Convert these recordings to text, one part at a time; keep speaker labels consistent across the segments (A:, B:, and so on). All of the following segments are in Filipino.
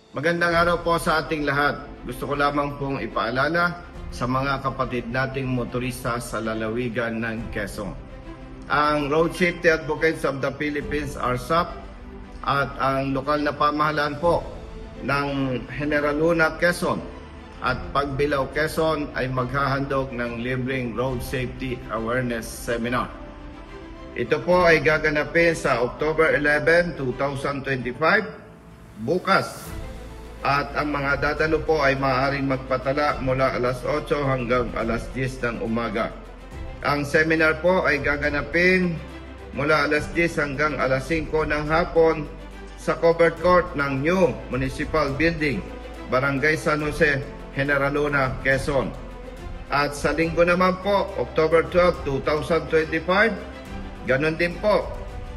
A: Magandang araw po sa ating lahat. Gusto ko lamang pong ipaalala sa mga kapatid nating motorista sa lalawigan ng Quezon. Ang Road Safety Advocates of the Philippines, RSAP, at ang lokal na pamahalaan po ng General Luna, Quezon at Pagbilao, Quezon ay maghahandog ng libreng Road Safety Awareness Seminar. Ito po ay gaganapin sa October 11, 2025, bukas. At ang mga dadalo po ay maaaring magpatala mula alas 8 hanggang alas 10 ng umaga. Ang seminar po ay gaganapin mula alas 10 hanggang alas 5 ng hapon sa covered court ng New Municipal Building, Barangay San Jose, General Luna, Quezon. At sa linggo naman po, October 12, 2025, ganun din po.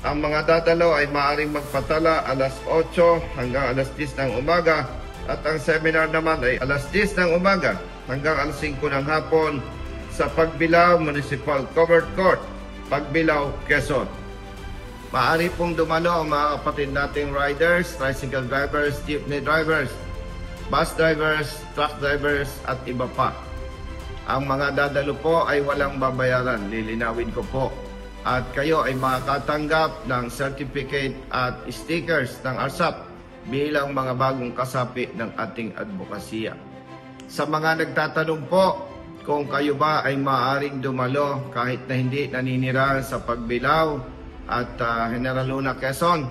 A: Ang mga dadalo ay maaaring magpatala alas 8 hanggang alas 10 ng umaga at ang seminar naman ay alas 10 ng umaga hanggang alas 5 ng hapon sa Pagbilao Municipal Covered Court, Pagbilao, Quezon. Maaari pong dumalo ang mga kapatid nating riders, tricycle drivers, jeepney drivers, bus drivers, truck drivers at iba pa. Ang mga dadalo po ay walang babayaran, lilinawin ko po. At kayo ay makakatanggap ng certificate at stickers ng RSAP bilang mga bagong kasapi ng ating advokasya. Sa mga nagtatanong po kung kayo ba ay maaaring dumalo kahit na hindi naninirahan sa Pagbilao at General Luna, Quezon,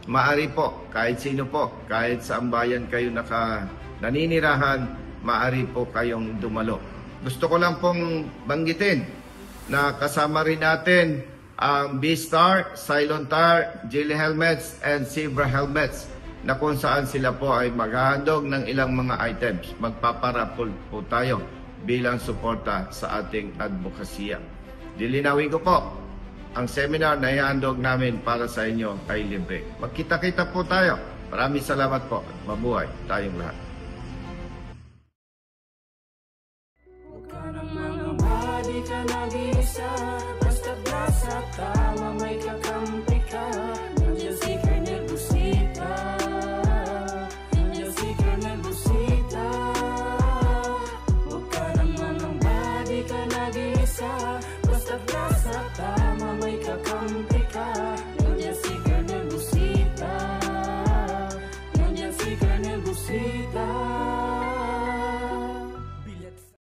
A: maaari po, kahit sino po, kahit sa bayan kayo naninirahan, maaari po kayong dumalo. Gusto ko lang pong banggitin na kasama rin natin ang B-Star, Silontar, Gili Helmets, and Zebra Helmets na kung saan sila po ay maghahandog ng ilang mga items. Magpaparapol po tayo bilang suporta sa ating advokasya. Lilinawin ko po, ang seminar na ihandog namin para sa inyo ay libre. Magkita-kita po tayo. Maraming salamat po at mabuhay tayong lahat.
B: Sa tama may kakampi ka. Nandiyan si Colonel Busita. Nandiyan si Colonel Busita. Huwag ka naman ang badi ka nag-iisa. Basta't nasa tama